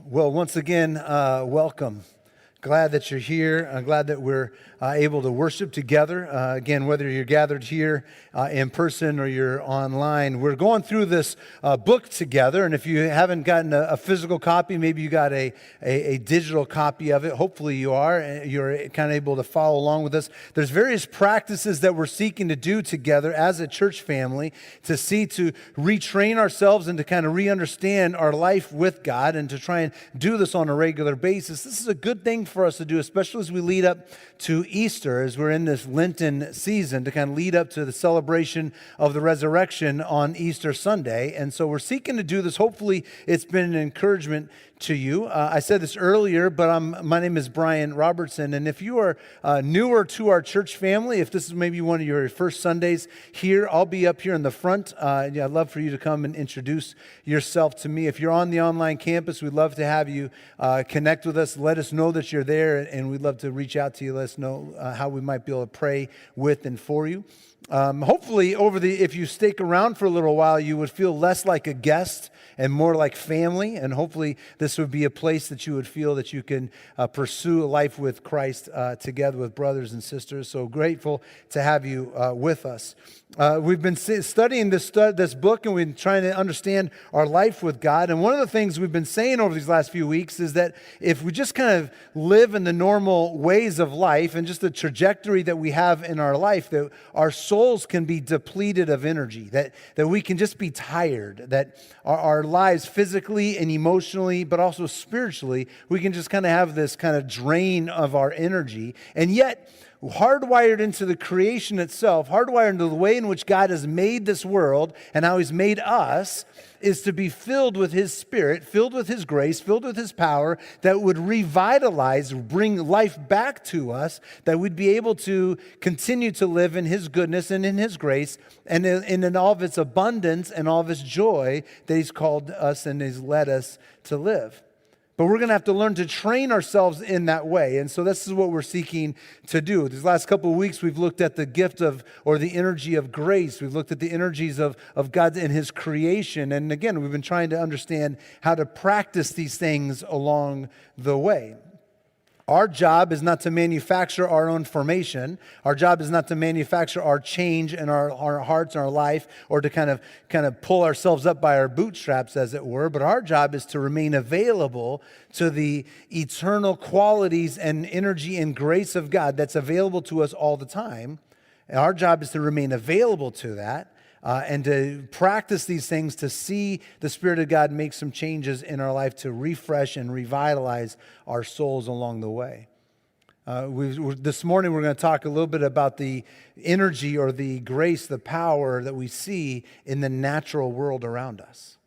Well, once again, welcome. Glad that you're here. I'm glad that we're able to worship together. Again, whether you're gathered here in person or you're online, we're going through this book together. And if you haven't gotten a physical copy, maybe you got a digital copy of it. Hopefully you are. And you're kind of able to follow along with us. There's various practices that we're seeking to do together as a church family to retrain ourselves and to kind of re-understand our life with God and to try and do this on a regular basis. This is a good thing for us to do, especially as we lead up to Easter, as we're in this Lenten season, to kind of lead up to the celebration of the resurrection on Easter Sunday. And so we're seeking to do this. Hopefully it's been an encouragement to you. I said this earlier, but my name is Brian Robertson, and if you are newer to our church family, if this is maybe one of your first Sundays here, I'll be up here in the front. I'd love for you to come and introduce yourself to me. If you're on the online campus, we'd love to have you connect with us. Let us know that you're there, and we'd love to reach out to you. Let us know how we might be able to pray with and for you. Hopefully, if you stick around for a little while, you would feel less like a guest and more like family. And hopefully, this would be a place that you would feel that you can pursue a life with Christ together with brothers and sisters. So grateful to have you with us. We've been studying this book, and we've been trying to understand our life with God. And one of the things we've been saying over these last few weeks is that if we just kind of live in the normal ways of life and just the trajectory that we have in our life, that our souls can be depleted of energy, that we can just be tired, that our lives physically and emotionally, but also spiritually, we can just kind of have this kind of drain of our energy. And yet, hardwired into the creation itself, hardwired into the way in which God has made this world and how He's made us, is to be filled with His Spirit, filled with His grace, filled with His power that would revitalize, bring life back to us, that we'd be able to continue to live in His goodness and in His grace and in all of its abundance and all of His joy that He's called us and He's led us to live. But we're going to have to learn to train ourselves in that way. And so this is what we're seeking to do. These last couple of weeks, we've looked at the gift of, or the energy of grace. We've looked at the energies of God in His creation. And again, we've been trying to understand how to practice these things along the way. Our job is not to manufacture our own formation. Our job is not to manufacture our change in our hearts and our life, or to kind of pull ourselves up by our bootstraps, as it were. But our job is to remain available to the eternal qualities and energy and grace of God that's available to us all the time. And our job is to remain available to that. And to practice these things, to see the Spirit of God make some changes in our life to refresh and revitalize our souls along the way. This morning we're going to talk a little bit about the energy or the grace, the power that we see in the natural world around us.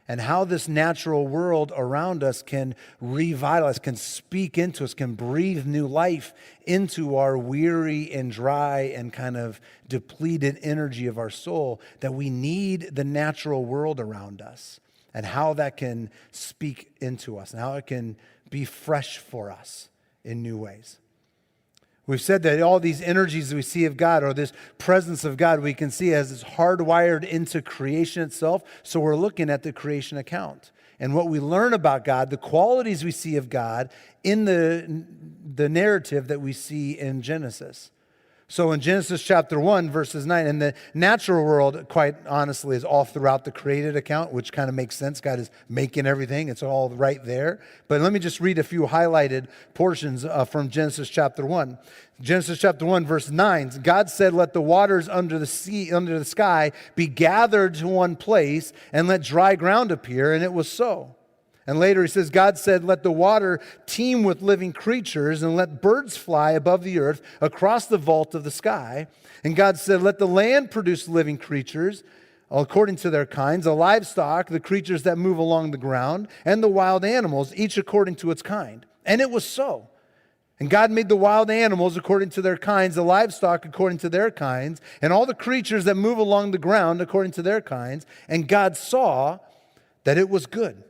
And how this natural world around us can revitalize, can speak into us, can breathe new life into our weary and dry and kind of depleted energy of our soul, that we need the natural world around us, and how that can speak into us and how it can be fresh for us in new ways. We've said that all these energies that we see of God, or this presence of God, we can see as it's hardwired into creation itself. So we're looking at the creation account. And what we learn about God, the qualities we see of God in the narrative that we see in Genesis. So in Genesis chapter 1, verses 9, and the natural world, quite honestly, is all throughout the created account, which kind of makes sense. God is making everything. It's all right there. But let me just read a few highlighted portions from Genesis chapter 1. Genesis chapter 1, verse 9, God said, "Let the waters under the sky be gathered to one place, and let dry ground appear," and it was so. And later he says, God said, "Let the water teem with living creatures, and let birds fly above the earth across the vault of the sky." And God said, "Let the land produce living creatures according to their kinds, the livestock, the creatures that move along the ground, and the wild animals, each according to its kind." And it was so. And God made the wild animals according to their kinds, the livestock according to their kinds, and all the creatures that move along the ground according to their kinds. And God saw that it was good.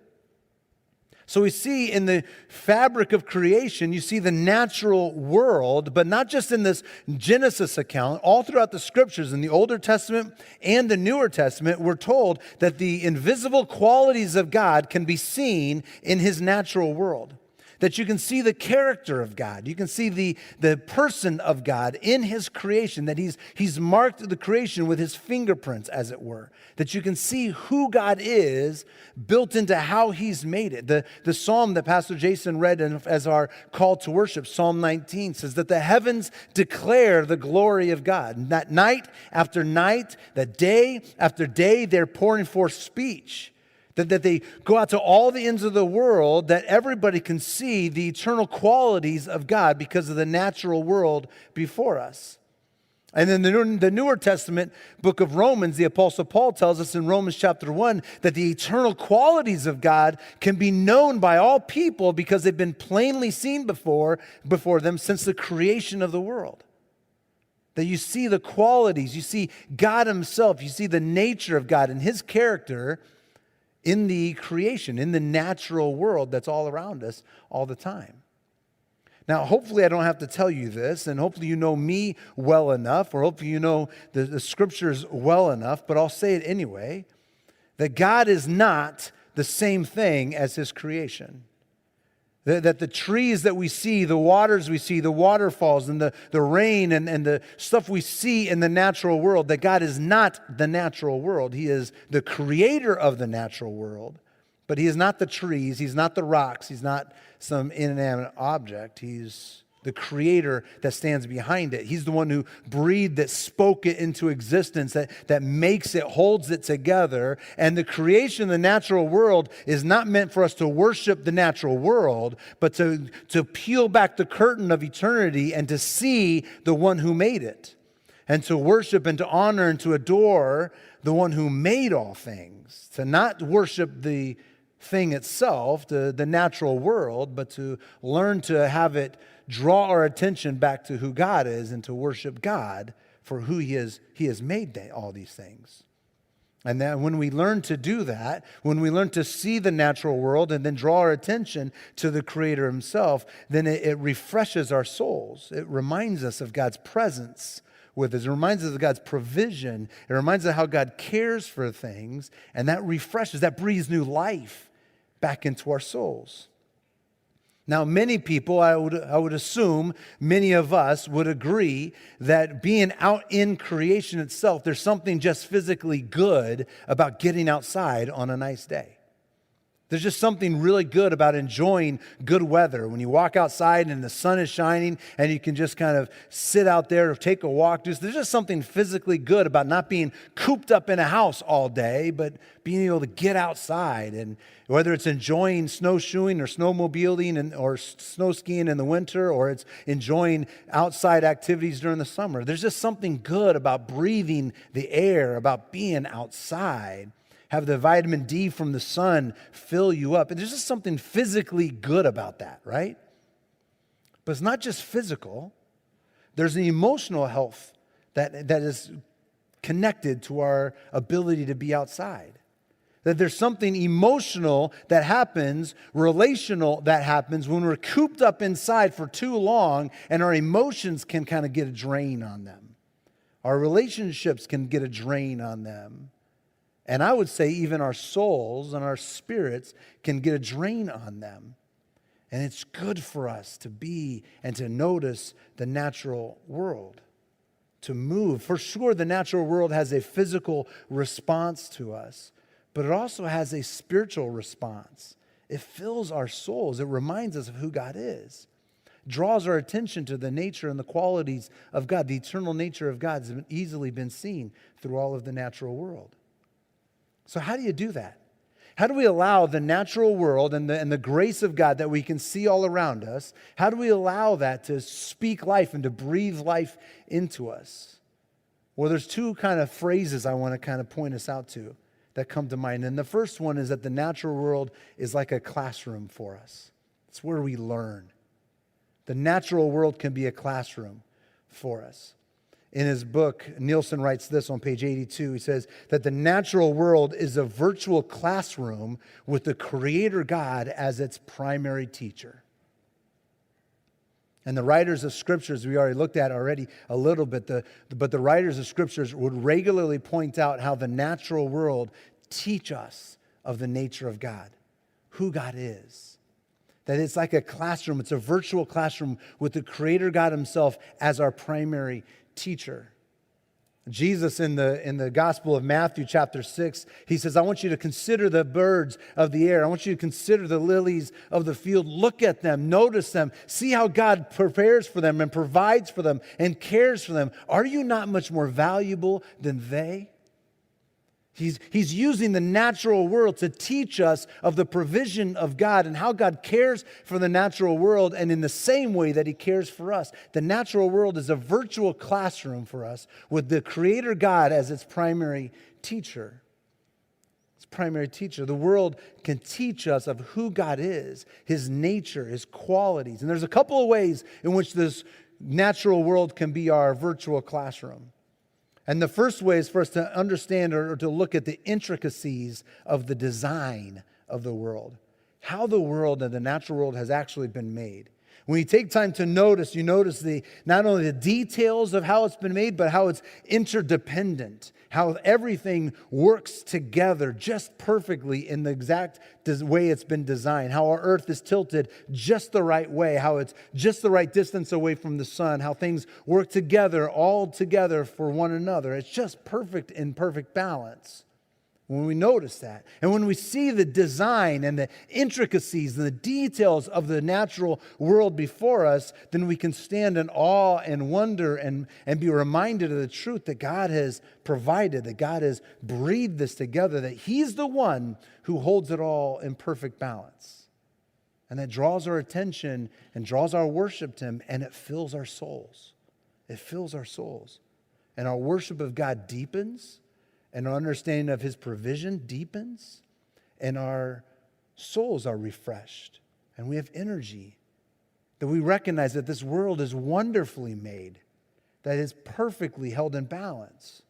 So we see in the fabric of creation, you see the natural world, but not just in this Genesis account. All throughout the scriptures, in the Older Testament and the Newer Testament, we're told that the invisible qualities of God can be seen in his natural world. That you can see the character of God. You can see the person of God in his creation. That he's marked the creation with his fingerprints, as it were. That you can see who God is built into how he's made it. The psalm that Pastor Jason read as our call to worship, Psalm 19, says that the heavens declare the glory of God. And that night after night, that day after day, they're pouring forth speech. That they go out to all the ends of the world, that everybody can see the eternal qualities of God because of the natural world before us. And then the Newer Testament book of Romans, the Apostle Paul tells us in Romans chapter 1 that the eternal qualities of God can be known by all people because they've been plainly seen before them since the creation of the world. That you see the qualities, you see God himself, you see the nature of God and his character in the creation, in the natural world that's all around us all the time. Now, hopefully I don't have to tell you this, and hopefully you know me well enough, or hopefully you know the scriptures well enough, but I'll say it anyway, that God is not the same thing as his creation. That the trees that we see, the waters we see, the waterfalls and the rain and the stuff we see in the natural world, that God is not the natural world. He is the creator of the natural world, but he is not the trees, he's not the rocks, he's not some inanimate object. He's the creator that stands behind it. He's the one who breathed it, spoke it into existence, that makes it, holds it together. And the creation of the natural world is not meant for us to worship the natural world, but to peel back the curtain of eternity and to see the one who made it. And to worship and to honor and to adore the one who made all things. To not worship the thing itself, the natural world, but to learn to have it draw our attention back to who God is and to worship God for who he is. He has made all these things. And then when we learn to do that, when we learn to see the natural world and then draw our attention to the Creator himself, then it refreshes our souls. It reminds us of God's presence with us. It reminds us of God's provision. It reminds us of how God cares for things. And that refreshes, that breathes new life back into our souls. Now, many people, I would assume, many of us would agree that being out in creation itself, there's something just physically good about getting outside on a nice day. There's just something really good about enjoying good weather. When you walk outside and the sun is shining and you can just kind of sit out there or take a walk. There's just something physically good about not being cooped up in a house all day, but being able to get outside. And whether it's enjoying snowshoeing or snowmobiling or snow skiing in the winter, or it's enjoying outside activities during the summer. There's just something good about breathing the air, about being outside. Have the vitamin D from the sun fill you up. And there's just something physically good about that, right? But it's not just physical. There's an emotional health that is connected to our ability to be outside. That there's something emotional that happens, relational that happens when we're cooped up inside for too long and our emotions can kind of get a drain on them. Our relationships can get a drain on them. And I would say even our souls and our spirits can get a drain on them. And it's good for us to be and to notice the natural world, to move. For sure, the natural world has a physical response to us, but it also has a spiritual response. It fills our souls. It reminds us of who God is. Draws our attention to the nature and the qualities of God. The eternal nature of God has easily been seen through all of the natural world. So how do you do that? How do we allow the natural world and the grace of God that we can see all around us, how do we allow that to speak life and to breathe life into us? Well, there's two kind of phrases I want to kind of point us out to that come to mind. And the first one is that the natural world is like a classroom for us. It's where we learn. The natural world can be a classroom for us. In his book, Nilsen writes this on page 82. He says that the natural world is a virtual classroom with the Creator God as its primary teacher. And the writers of Scriptures, we already looked at already a little bit, but the writers of Scriptures would regularly point out how the natural world teach us of the nature of God, who God is. That it's like a classroom, it's a virtual classroom with the Creator God himself as our primary teacher. Jesus in the Gospel of Matthew chapter 6, he says, I want you to consider the birds of the air. I want you to consider the lilies of the field. Look at them, notice them, see how God prepares for them and provides for them and cares for them. Are you not much more valuable than they? He's using the natural world to teach us of the provision of God and how God cares for the natural world, and in the same way that he cares for us. The natural world is a virtual classroom for us with the Creator God as its primary teacher. Its primary teacher. The world can teach us of who God is, his nature, his qualities. And there's a couple of ways in which this natural world can be our virtual classroom. And the first way is for us to understand or to look at the intricacies of the design of the world. How the world and the natural world has actually been made. When you take time to notice, you notice not only the details of how it's been made, but how it's interdependent. How everything works together just perfectly in the exact way it's been designed. How our earth is tilted just the right way. How it's just the right distance away from the sun. How things work together, all together for one another. It's just perfect in perfect balance. When we notice that, and when we see the design and the intricacies and the details of the natural world before us, then we can stand in awe and wonder and be reminded of the truth that God has provided, that God has breathed this together, that he's the one who holds it all in perfect balance. And that draws our attention and draws our worship to him, and it fills our souls. It fills our souls. And our worship of God deepens, and our understanding of his provision deepens, and our souls are refreshed, and we have energy, that we recognize that this world is wonderfully made, that is perfectly held in balance.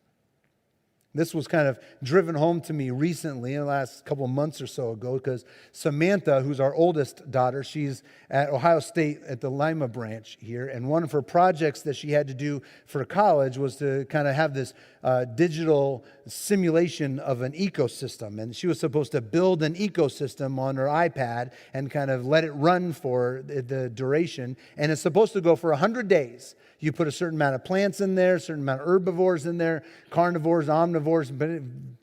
This was kind of driven home to me recently in the last couple of months or so ago, because Samantha, who's our oldest daughter, she's at Ohio State at the Lima branch here, and one of her projects that she had to do for college was to kind of have this digital simulation of an ecosystem. And she was supposed to build an ecosystem on her iPad and kind of let it run for the duration. And it's supposed to go for 100 days. You put a certain amount of plants in there, a certain amount of herbivores in there, carnivores, omnivores,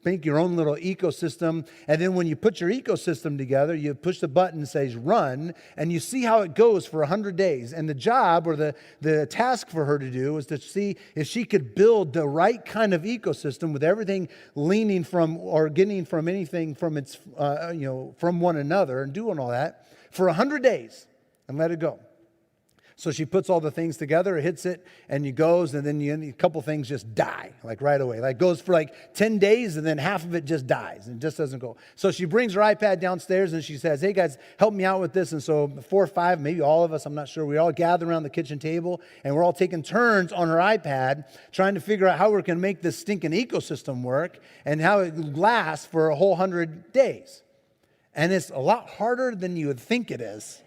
make your own little ecosystem. And then when you put your ecosystem together, you push the button that says run, and you see how it goes for 100 days. And the job or the task for her to do was to see if she could build the right kind of ecosystem with everything leaning from or getting from anything from its, from one another, and doing all that for 100 days and let it go. So she puts all the things together, hits it, and it goes, and then a couple things just die, like right away. Like goes for like 10 days, and then half of it just dies, and just doesn't go. So she brings her iPad downstairs, and she says, hey guys, help me out with this. And so 4 or 5, maybe all of us, I'm not sure, we all gather around the kitchen table, and we're all taking turns on her iPad, trying to figure out how we're going to make this stinking ecosystem work, and how it lasts for a whole 100 days. And it's a lot harder than you would think it is.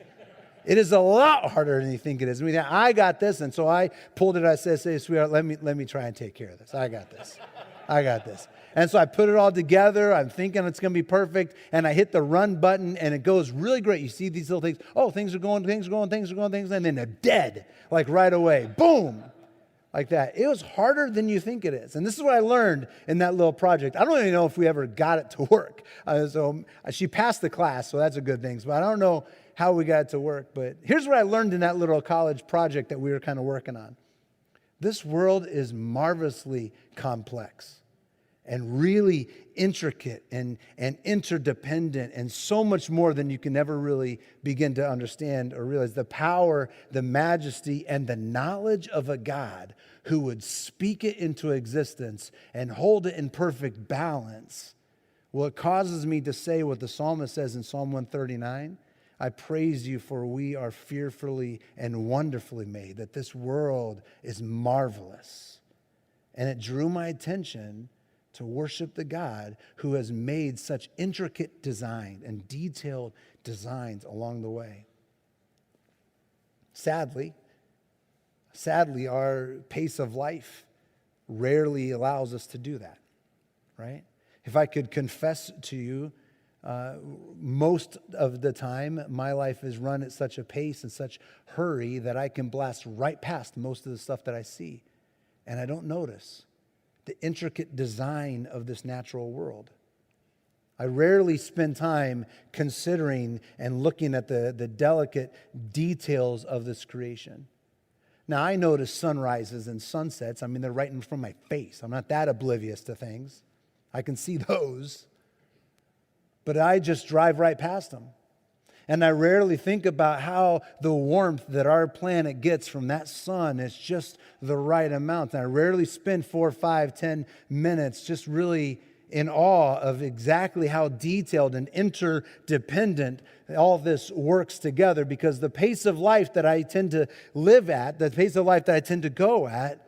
It is a lot harder than you think it is. I mean, I got this, and so I pulled it. I said, "Hey, sweetheart, let me try and take care of this. I got this. I got this." And so I put it all together. I'm thinking it's going to be perfect, and I hit the run button, and it goes really great. You see these little things. Oh, things are going, and then they're dead, like right away. Boom. Like that. It was harder than you think it is. And this is what I learned in that little project. I don't even know if we ever got it to work. So she passed the class, so that's a good thing. But I don't know how we got it to work. But here's what I learned in that little college project that we were kind of working on. This world is marvelously complex and really intricate and interdependent, and so much more than you can ever really begin to understand or realize. The power, the majesty, and the knowledge of a God who would speak it into existence and hold it in perfect balance. Well, it causes me to say what the psalmist says in Psalm 139. I praise you, for we are fearfully and wonderfully made, that this world is marvelous. And it drew my attention to worship the God who has made such intricate design and detailed designs along the way. Sadly, our pace of life rarely allows us to do that, right? If I could confess to you, most of the time, my life is run at such a pace and such hurry that I can blast right past most of the stuff that I see. And I don't notice the intricate design of this natural world. I rarely spend time considering and looking at the delicate details of this creation. Now, I notice sunrises and sunsets. I mean, they're right in front of my face. I'm not that oblivious to things. I can see those. But I just drive right past them. And I rarely think about how the warmth that our planet gets from that sun is just the right amount. And I rarely spend 4, 5, 10 minutes just really in awe of exactly how detailed and interdependent all this works together, because the pace of life that I tend to live at, the pace of life that I tend to go at,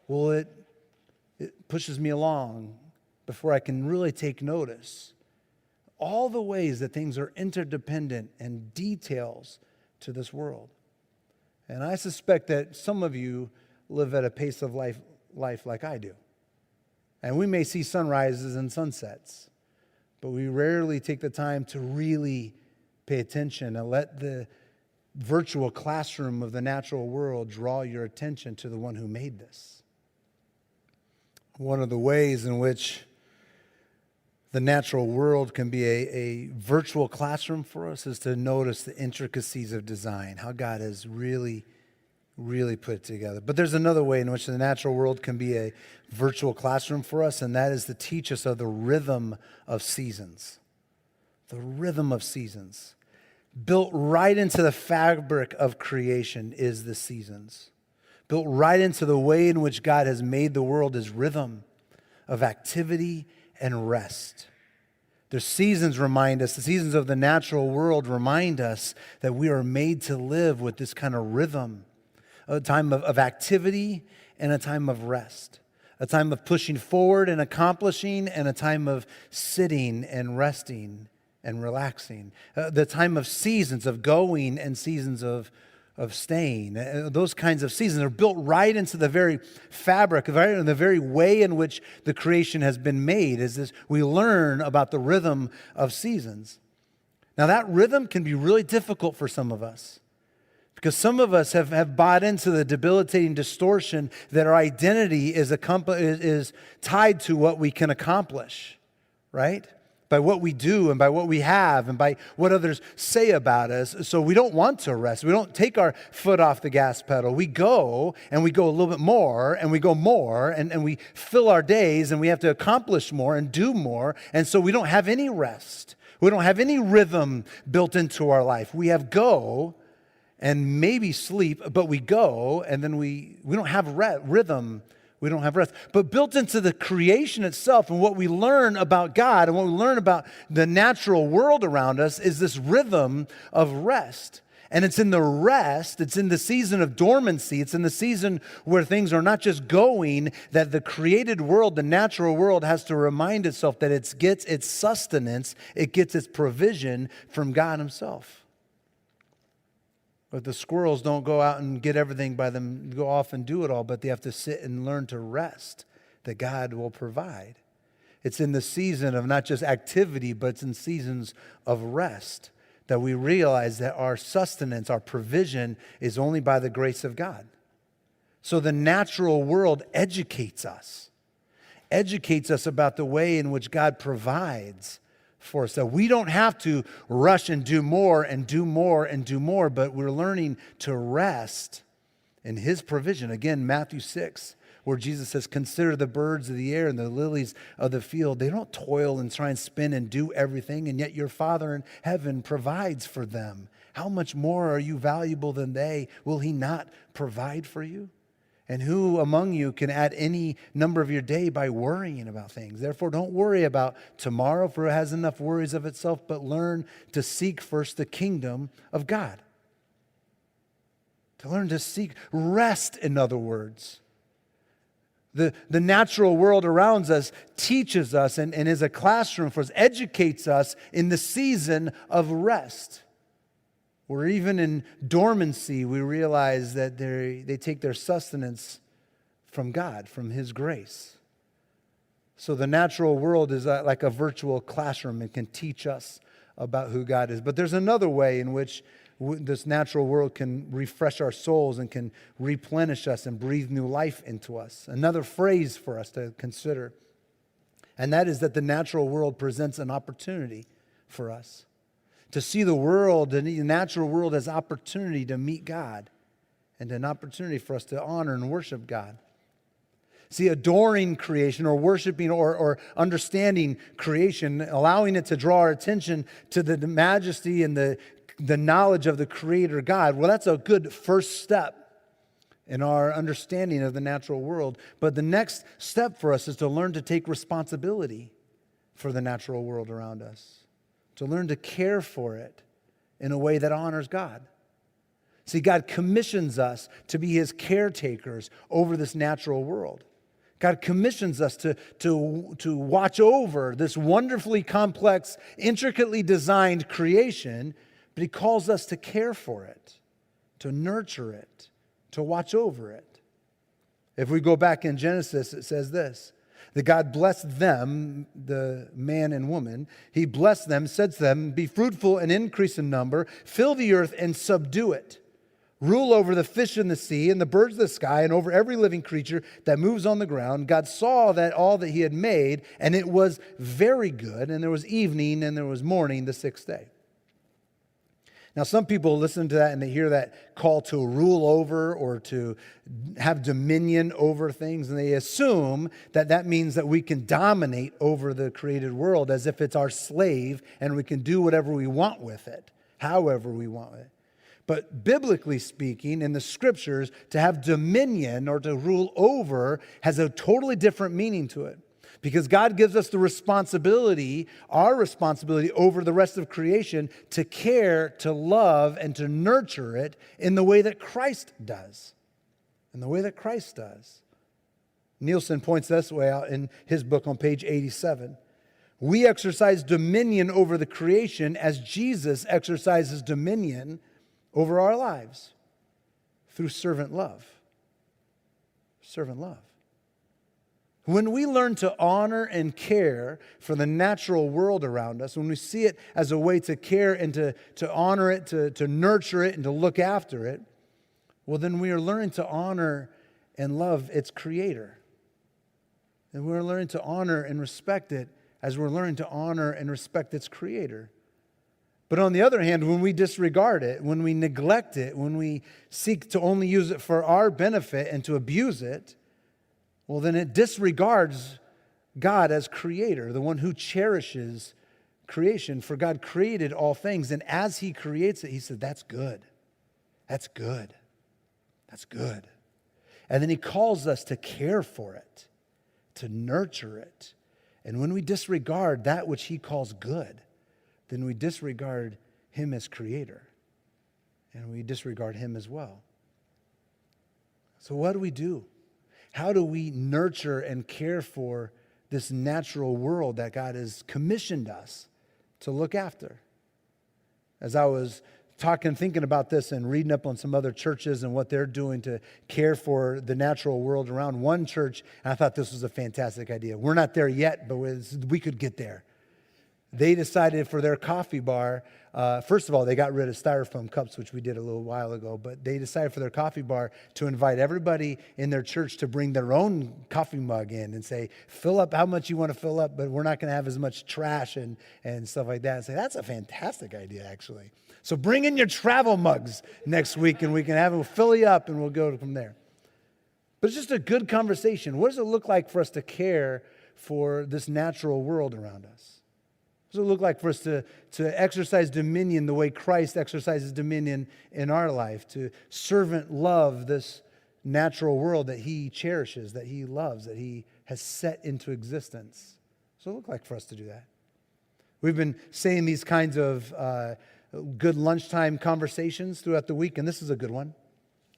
well, it pushes me along before I can really take notice. All the ways that things are interdependent and details to this world. And I suspect that some of you live at a pace of life like I do. And we may see sunrises and sunsets, but we rarely take the time to really pay attention and let the virtual classroom of the natural world draw your attention to the one who made this. One of the ways in which the natural world can be a virtual classroom for us is to notice the intricacies of design, how God has really put it together. But there's another way in which the natural world can be a virtual classroom for us, and that is to teach us of the rhythm of seasons. The rhythm of seasons. Built right into the fabric of creation is the seasons. Built right into the way in which God has made the world is rhythm of activity and rest. The seasons remind us, the seasons of the natural world remind us that we are made to live with this kind of rhythm, a time of activity and a time of rest, a time of pushing forward and accomplishing, and a time of sitting and resting and relaxing, the time of seasons of going and seasons of staying. Those kinds of seasons are built right into the very fabric, the very way in which the creation has been made. Is this we learn about the rhythm of seasons. Now that rhythm can be really difficult for some of us, because some of us have bought into the debilitating distortion that our identity is tied to what we can accomplish, right? By what we do and by what we have and by what others say about us. So we don't want to rest. We don't take our foot off the gas pedal. We go and we go a little bit more and we go more and we fill our days and we have to accomplish more and do more. And so we don't have any rest. We don't have any rhythm built into our life. We have go and maybe sleep, but we go and then we don't have rhythm. We don't have rest. But built into the creation itself and what we learn about God and what we learn about the natural world around us is this rhythm of rest. And it's in the rest, it's in the season of dormancy, it's in the season where things are not just going, that the created world, the natural world, has to remind itself that it gets its sustenance, it gets its provision from God Himself. But the squirrels don't go out and get everything by them, go off and do it all, but they have to sit and learn to rest, that God will provide. It's in the season of not just activity, but it's in seasons of rest that we realize that our sustenance, our provision is only by the grace of God. So the natural world educates us about the way in which God provides for us. So we don't have to rush and do more and do more and do more, but we're learning to rest in His provision. Again, Matthew 6, where Jesus says, consider the birds of the air and the lilies of the field. They don't toil and try and spin and do everything, and yet your Father in heaven provides for them. How much more are you valuable than they? Will He not provide for you? And who among you can add any number of your day by worrying about things? Therefore, don't worry about tomorrow, for it has enough worries of itself, but learn to seek first the kingdom of God. To learn to seek rest, in other words. The natural world around us teaches us and is a classroom for us, educates us in the season of rest. Or even in dormancy, we realize that they take their sustenance from God, from His grace. So the natural world is like a virtual classroom and can teach us about who God is. But there's another way in which this natural world can refresh our souls and can replenish us and breathe new life into us. Another phrase for us to consider, and that is that the natural world presents an opportunity for us to see the world, the natural world, as opportunity to meet God and an opportunity for us to honor and worship God. See, adoring creation or worshiping or understanding creation, allowing it to draw our attention to the majesty and the knowledge of the Creator God, well, that's a good first step in our understanding of the natural world. But the next step for us is to learn to take responsibility for the natural world around us, to learn to care for it in a way that honors God. See, God commissions us to be His caretakers over this natural world. God commissions us to watch over this wonderfully complex, intricately designed creation, but He calls us to care for it, to nurture it, to watch over it. If we go back in Genesis, it says this, that God blessed them, the man and woman. He blessed them, said to them, be fruitful and increase in number, fill the earth and subdue it. Rule over the fish in the sea and the birds of the sky and over every living creature that moves on the ground. God saw that all that He had made, and it was very good. And there was evening and there was morning the sixth day. Now, some people listen to that and they hear that call to rule over or to have dominion over things, and they assume that that means that we can dominate over the created world as if it's our slave and we can do whatever we want with it, however we want it. But biblically speaking, in the Scriptures, to have dominion or to rule over has a totally different meaning to it. Because God gives us the responsibility, our responsibility over the rest of creation to care, to love, and to nurture it in the way that Christ does. In the way that Christ does. Nilsen points this way out in his book on page 87. We exercise dominion over the creation as Jesus exercises dominion over our lives through servant love. Servant love. When we learn to honor and care for the natural world around us, when we see it as a way to care and to honor it, to nurture it, and to look after it, well, then we are learning to honor and love its creator. And we're learning to honor and respect it as we're learning to honor and respect its creator. But on the other hand, when we disregard it, when we neglect it, when we seek to only use it for our benefit and to abuse it, well, then it disregards God as creator, the one who cherishes creation. For God created all things, and as He creates it, He said, that's good. That's good. That's good. And then He calls us to care for it, to nurture it. And when we disregard that which He calls good, then we disregard Him as creator. And we disregard Him as well. So what do we do? How do we nurture and care for this natural world that God has commissioned us to look after? As I was thinking about this and reading up on some other churches and what they're doing to care for the natural world around one church, and I thought this was a fantastic idea. We're not there yet, but we could get there. They decided for their coffee bar, first of all, they got rid of styrofoam cups, which we did a little while ago, but they decided for their coffee bar to invite everybody in their church to bring their own coffee mug in and say, fill up how much you want to fill up, but we're not going to have as much trash and stuff like that. And say, that's a fantastic idea, actually. So bring in your travel mugs next week and we can have them fill you up and we'll go from there. But it's just a good conversation. What does it look like for us to care for this natural world around us? What does it look like for us to exercise dominion the way Christ exercises dominion in our life, to servant love this natural world that He cherishes, that He loves, that He has set into existence? What does it look like for us to do that? We've been saying these kinds of good lunchtime conversations throughout the week, and this is a good one,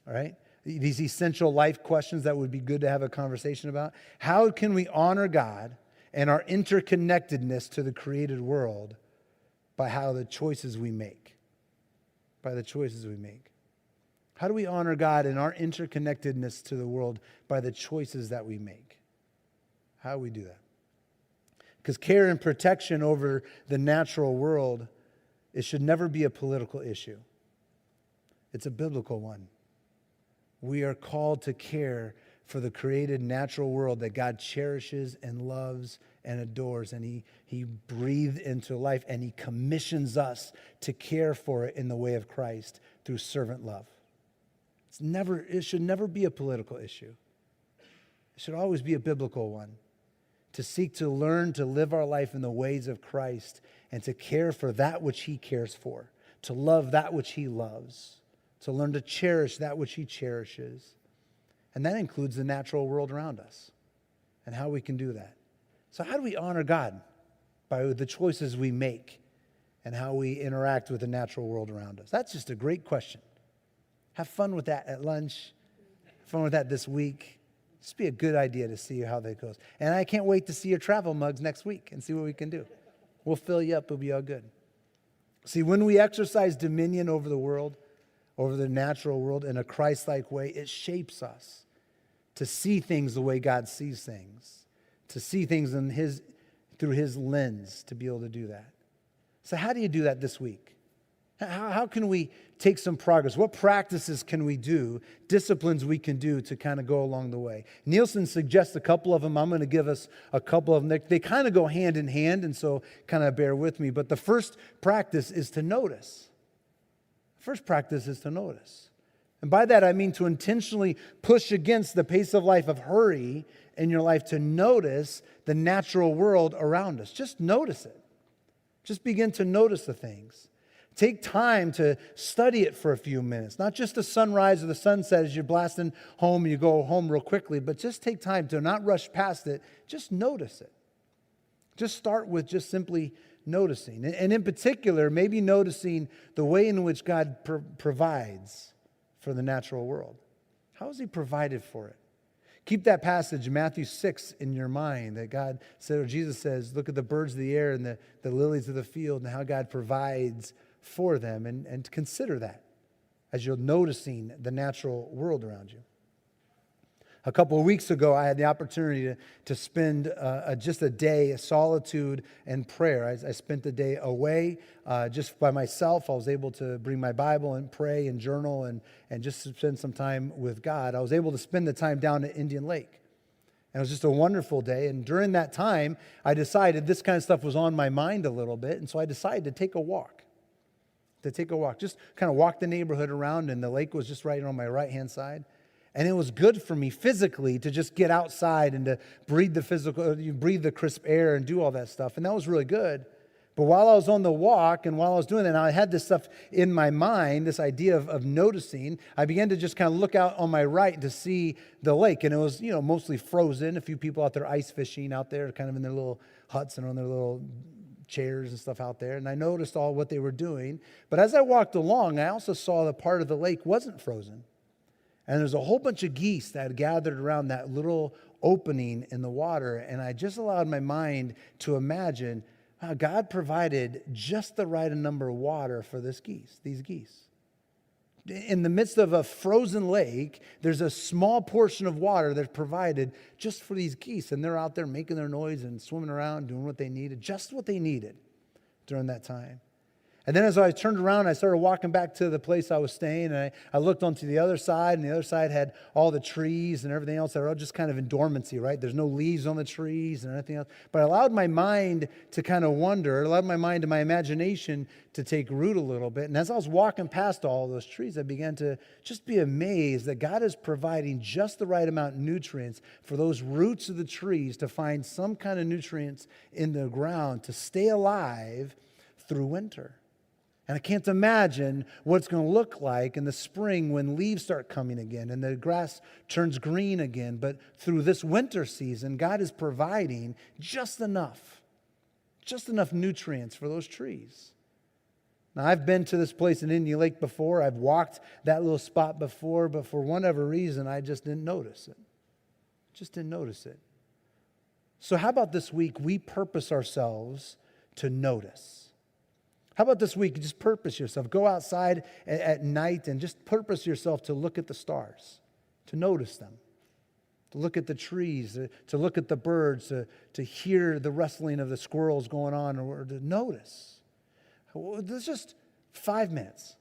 all right? these essential life questions that would be good to have a conversation about. How can we honor God and our interconnectedness to the created world by how the choices we make? By the choices we make. How do we honor God and our interconnectedness to the world by the choices that we make? How do we do that? Because care and protection over the natural world, it should never be a political issue. It's a biblical one. We are called to care for the created natural world that God cherishes and loves and adores. And He breathed into life, and He commissions us to care for it in the way of Christ through servant love. It should never be a political issue. It should always be a biblical one. To seek to learn to live our life in the ways of Christ and to care for that which He cares for, to love that which He loves, to learn to cherish that which He cherishes. And that includes the natural world around us and how we can do that. So how do we honor God? By the choices we make and how we interact with the natural world around us. That's just a great question. Have fun with that at lunch. Have fun with that this week. Just be a good idea to see how that goes. And I can't wait to see your travel mugs next week and see what we can do. We'll fill you up. It'll be all good. See, when we exercise dominion over the world, over the natural world in a Christ-like way, it shapes us to see things the way God sees things, to see things through His lens, to be able to do that. So how do you do that this week? How can we take some progress? What practices can we do, disciplines we can do to kind of go along the way? Nilsen suggests a couple of them. I'm going to give us a couple of them. They kind of go hand in hand, and so kind of bear with me. But the first practice is to notice. First practice is to notice. And by that, I mean to intentionally push against the pace of life of hurry in your life to notice the natural world around us. Just notice it. Just begin to notice the things. Take time to study it for a few minutes. Not just the sunrise or the sunset as you're blasting home and you go home real quickly, but just take time to not rush past it. Just notice it. Just start with just simply noticing. And in particular, maybe noticing the way in which God provides for the natural world. How has He provided for it? Keep that passage, Matthew 6, in your mind that God said, or Jesus says, look at the birds of the air and the lilies of the field and how God provides for them, and consider that as you're noticing the natural world around you. A couple of weeks ago, I had the opportunity to spend just a day of solitude and prayer. I spent the day away just by myself. I was able to bring my Bible and pray and journal and just spend some time with God. I was able to spend the time down at Indian Lake. And it was just a wonderful day. And during that time, I decided this kind of stuff was on my mind a little bit. And so I decided to take a walk. Just kind of walk the neighborhood around, and the lake was just right on my right-hand side. And it was good for me physically to just get outside and to breathe the crisp air and do all that stuff. And that was really good. But while I was on the walk and while I was doing that, and I had this stuff in my mind, this idea of noticing, I began to just kind of look out on my right to see the lake. And it was, mostly frozen. A few people out there ice fishing out there, kind of in their little huts and on their little chairs and stuff out there. And I noticed all what they were doing. But as I walked along, I also saw the part of the lake wasn't frozen. And there's a whole bunch of geese that had gathered around that little opening in the water. And I just allowed my mind to imagine how God provided just the right number of water for these geese. In the midst of a frozen lake, there's a small portion of water that's provided just for these geese. And they're out there making their noise and swimming around, doing what they needed, just what they needed during that time. And then as I turned around, I started walking back to the place I was staying, and I looked onto the other side, and the other side had all the trees and everything else that were all just kind of in dormancy, right? There's no leaves on the trees and anything else. But I allowed my mind to kind of wander, allowed my mind and my imagination to take root a little bit. And as I was walking past all those trees, I began to just be amazed that God is providing just the right amount of nutrients for those roots of the trees to find some kind of nutrients in the ground to stay alive through winter. And I can't imagine what it's going to look like in the spring when leaves start coming again and the grass turns green again. But through this winter season, God is providing just enough nutrients for those trees. Now, I've been to this place in Indian Lake before. I've walked that little spot before, but for whatever reason, I just didn't notice it. Just didn't notice it. So how about this week we purpose ourselves to notice? How about this week, just purpose yourself. Go outside at night and just purpose yourself to look at the stars, to notice them, to look at the trees, to look at the birds, to hear the rustling of the squirrels going on, or to notice. Well, there's just 5 minutes.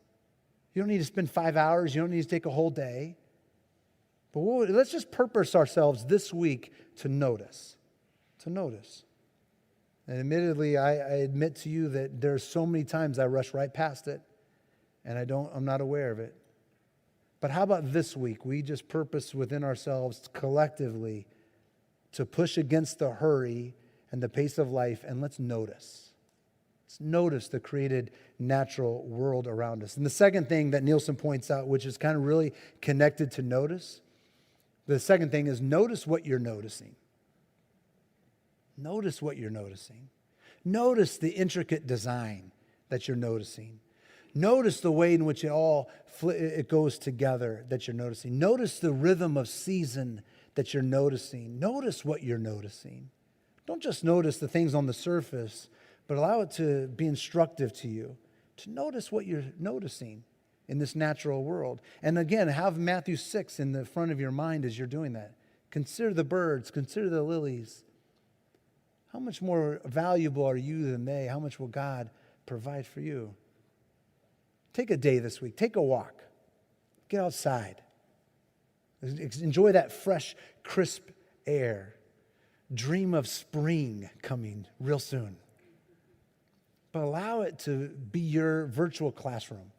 You don't need to spend 5 hours. You don't need to take a whole day. But let's just purpose ourselves this week to notice. To notice. And admittedly, I admit to you that there's so many times I rush right past it, and I'm not aware of it. But how about this week? We just purpose within ourselves collectively to push against the hurry and the pace of life, and let's notice. Let's notice the created natural world around us. And the second thing that Nilsen points out, which is kind of really connected to notice, the second thing is notice what you're noticing. Notice what you're noticing. Notice the intricate design that you're noticing. Notice the way in which it goes together that you're noticing. Notice the rhythm of season that you're noticing. Notice what you're noticing. Don't just notice the things on the surface, but allow it to be instructive to you, to notice what you're noticing in this natural world. And again, have Matthew 6 in the front of your mind as you're doing that. Consider the birds, consider the lilies. How much more valuable are you than they? How much will God provide for you? Take a day this week. Take a walk. Get outside. Enjoy that fresh, crisp air. Dream of spring coming real soon. But allow it to be your virtual classroom.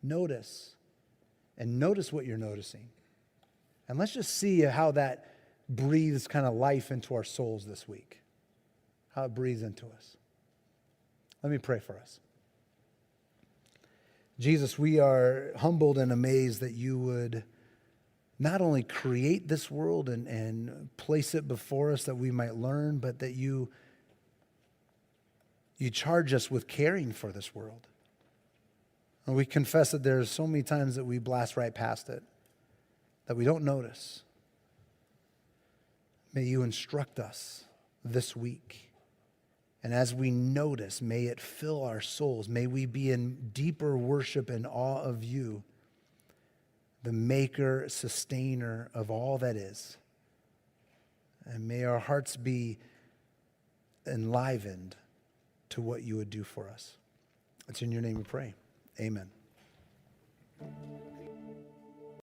Notice. And notice what you're noticing. And let's just see how that breathes kind of life into our souls this week. How it breathes into us. Let me pray for us. Jesus, we are humbled and amazed that you would not only create this world and place it before us that we might learn, but that you charge us with caring for this world. And we confess that there's so many times that we blast right past it, that we don't notice. May you instruct us this week. And as we notice, may it fill our souls. May we be in deeper worship and awe of you, the maker, sustainer of all that is. And may our hearts be enlivened to what you would do for us. It's in your name we pray. Amen.